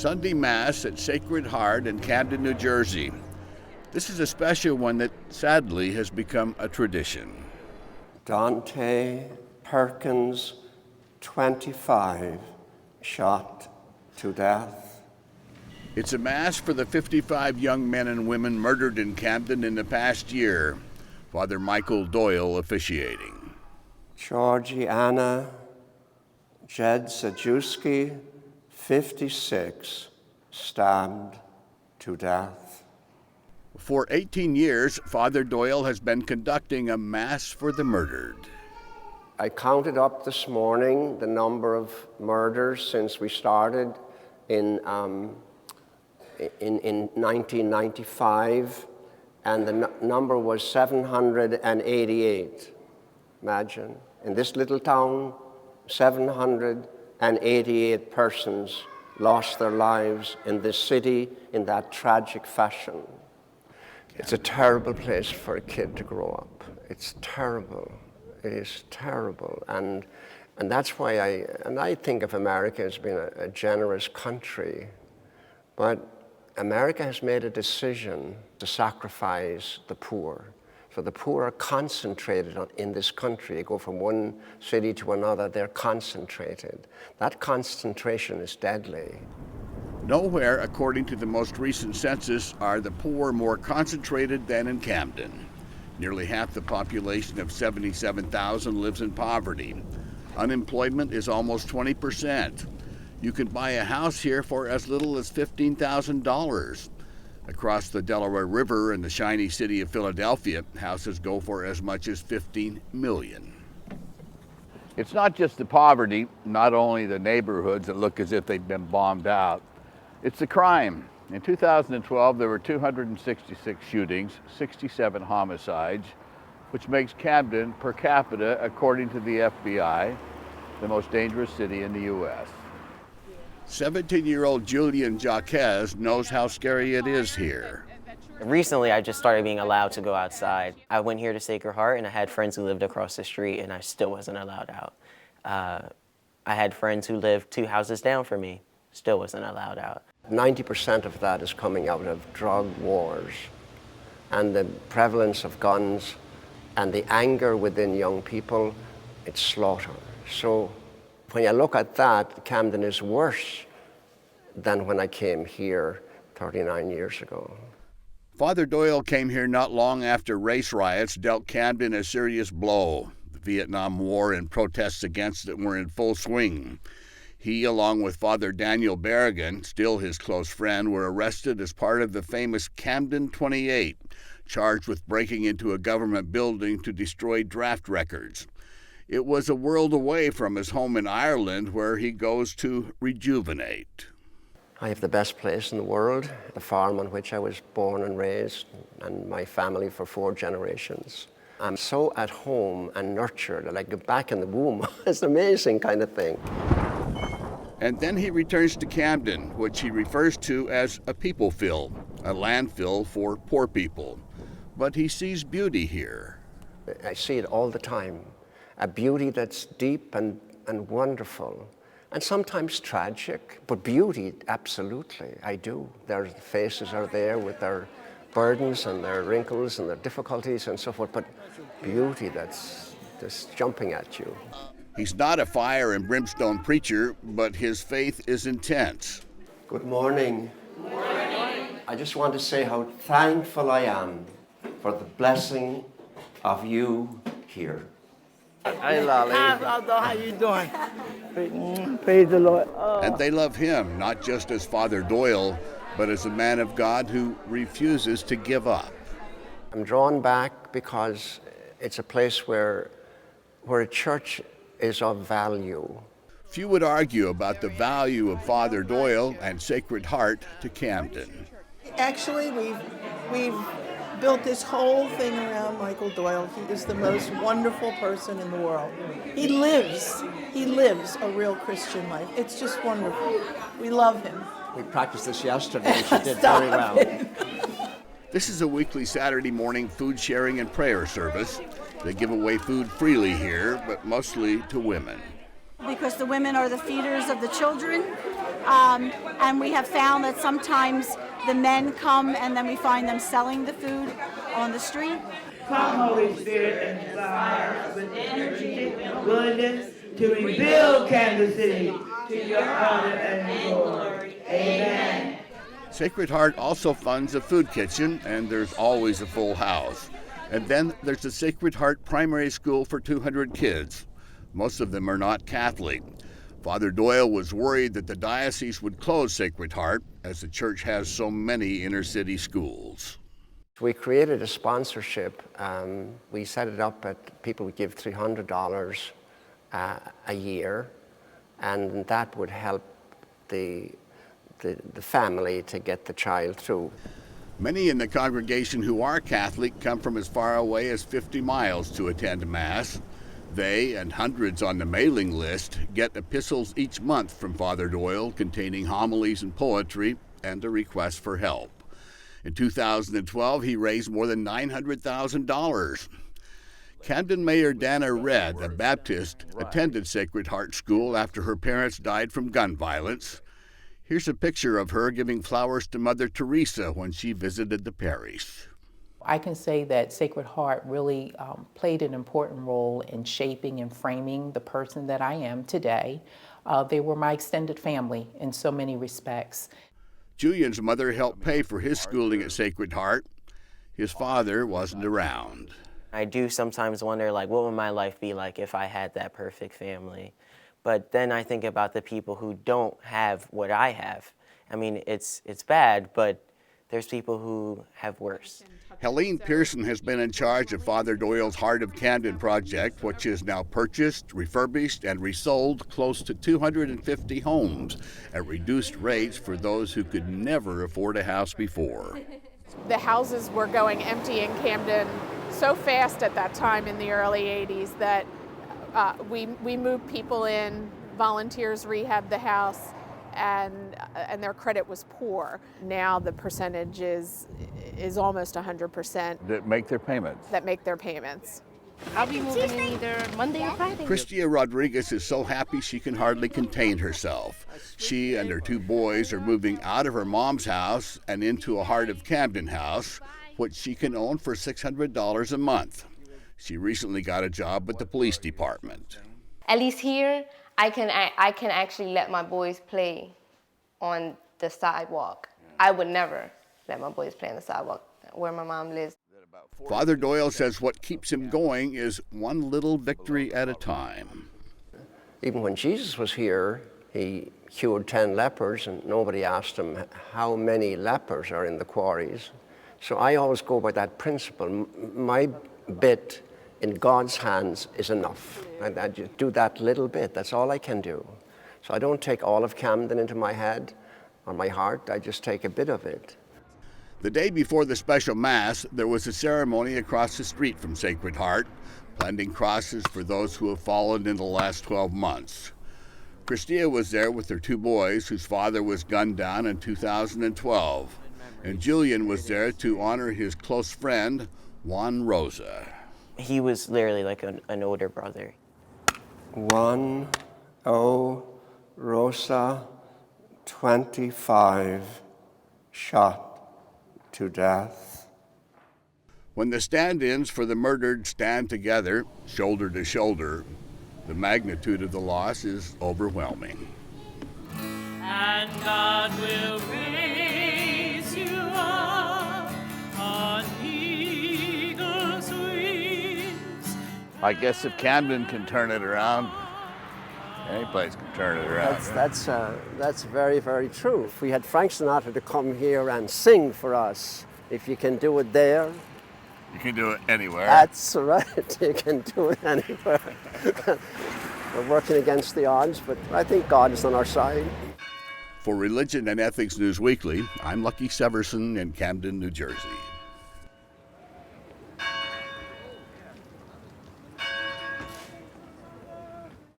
Sunday Mass at Sacred Heart in Camden, New Jersey. This is a special one that sadly has become a tradition. Dante Perkins, 25, shot to death. It's a Mass for the 55 young men and women murdered in Camden in the past year. Father Michael Doyle officiating. Georgiana Jedzajewski, 56, stabbed to death. For 18 years, Father Doyle has been conducting a Mass for the murdered. I counted up this morning the number of murders since we started in 1995, and the number was 788. Imagine, in this little town, 788 persons lost their lives in this city in that tragic fashion. It's a terrible place for a kid to grow up. It's terrible. It is terrible. And that's why I think of America as being a generous country. But America has made a decision to sacrifice the poor. So the poor are concentrated in this country. They go from one city to another, they're concentrated. That concentration is deadly. Nowhere, according to the most recent census, are the poor more concentrated than in Camden. Nearly half the population of 77,000 lives in poverty. Unemployment is almost 20%. You can buy a house here for as little as $15,000. Across the Delaware River in the shiny city of Philadelphia, houses go for as much as $15 million. It's not just the poverty, not only the neighborhoods that look as if they've been bombed out. It's the crime. In 2012, there were 266 shootings, 67 homicides, which makes Camden, per capita, according to the FBI, the most dangerous city in the U.S. 17-year-old Julian Jaquez knows how scary it is here. Recently, I just started being allowed to go outside. I went here to Sacred Heart, and I had friends who lived across the street, and I still wasn't allowed out. I had friends who lived 2 houses down from me, still wasn't allowed out. 90% of that is coming out of drug wars and the prevalence of guns and the anger within young people. It's slaughter. So when you look at that, Camden is worse than when I came here 39 years ago. Father Doyle came here not long after race riots dealt Camden a serious blow. The Vietnam War and protests against it were in full swing. He, along with Father Daniel Berrigan, still his close friend, were arrested as part of the famous Camden 28, charged with breaking into a government building to destroy draft records. It was a world away from his home in Ireland, where he goes to rejuvenate. I have the best place in the world, the farm on which I was born and raised, and my family for 4 generations. I'm so at home and nurtured, and I get back in the womb. It's an amazing kind of thing. And then he returns to Camden, which he refers to as a people-fill, a landfill for poor people. But he sees beauty here. I see it all the time, a beauty that's deep and wonderful, and sometimes tragic, but beauty, absolutely, I do. Their faces are there with their burdens and their wrinkles and their difficulties and so forth, but beauty that's just jumping at you. He's not a fire and brimstone preacher, but his faith is intense. Good morning. Good morning. I just want to say how thankful I am for the blessing of you here. Hey, Lolly. How you doing? Praise the Lord. And they love him, not just as Father Doyle, but as a man of God who refuses to give up. I'm drawn back because it's a place where a church is of value. Few would argue about the value of Father Doyle and Sacred Heart to Camden. Actually, we've built this whole thing around Michael Doyle. He is the most wonderful person in the world. He lives a real Christian life. It's just wonderful. We love him. We practiced this yesterday. She did very well. This is a weekly Saturday morning food sharing and prayer service. They give away food freely here, but mostly to women. Because the women are the feeders of the children, And we have found that sometimes the men come and then we find them selling the food on the street. Come, Holy Spirit, and inspire us with energy and willingness to rebuild Kansas City to your honor and glory. Amen. Sacred Heart also funds a food kitchen, and there's always a full house. And then there's the Sacred Heart Primary School for 200 kids. Most of them are not Catholic. Father Doyle was worried that the diocese would close Sacred Heart, as the church has so many inner-city schools. We created a sponsorship. We set it up at people would give $300 a year, and that would help the family to get the child through. Many in the congregation who are Catholic come from as far away as 50 miles to attend Mass. They and hundreds on the mailing list get epistles each month from Father Doyle containing homilies and poetry and a request for help. In 2012, he raised more than $900,000. Camden Mayor Dana Redd, a Baptist, attended Sacred Heart School after her parents died from gun violence. Here's a picture of her giving flowers to Mother Teresa when she visited the parish. I can say that Sacred Heart really played an important role in shaping and framing the person that I am today. They were my extended family in so many respects. Julian's mother helped pay for his schooling at Sacred Heart. His father wasn't around. I do sometimes wonder, like, what would my life be like if I had that perfect family? But then I think about the people who don't have what I have. I mean, it's bad, but there's people who have worse. Helene Pearson has been in charge of Father Doyle's Heart of Camden project, which is now purchased, refurbished, and resold close to 250 homes at reduced rates for those who could never afford a house before. The houses were going empty in Camden so fast at that time in the early 80s that we moved people in, volunteers rehabbed the house, and their credit was poor. Now the percentage is almost 100%. That make their payments. I'll be moving in either Monday or Friday. Christia Rodriguez is so happy she can hardly contain herself. She and her two boys are moving out of her mom's house and into a Heart of Camden house, which she can own for $600 a month. She recently got a job with the police department. At least here, I can actually let my boys play on the sidewalk. I would never let my boys play on the sidewalk where my mom lives. Father Doyle says what keeps him going is one little victory at a time. Even when Jesus was here, he cured 10 lepers, and nobody asked him how many lepers are in the quarries. So I always go by that principle. My bit in God's hands is enough. I just do that little bit. That's all I can do. So I don't take all of Camden into my head or my heart. I just take a bit of it. The day before the special Mass, there was a ceremony across the street from Sacred Heart, planting crosses for those who have fallen in the last 12 months. Christia was there with her two boys, whose father was gunned down in 2012. And Julian was there to honor his close friend, Juan Rosa. He was literally like an older brother. Juan Rosa, 25, shot to death. When the stand-ins for the murdered stand together, shoulder to shoulder, the magnitude of the loss is overwhelming. And God will raise you up on eagle's wings. I guess if Camden can turn it around, any place can turn it around. That's very, very true. If we had Frank Sinatra to come here and sing for us, if you can do it there, You can do it anywhere. that's right. You can do it anywhere. We're working against the odds, but I think God is on our side. For Religion and Ethics NewsWeekly, I'm Lucky Severson in Camden, New Jersey.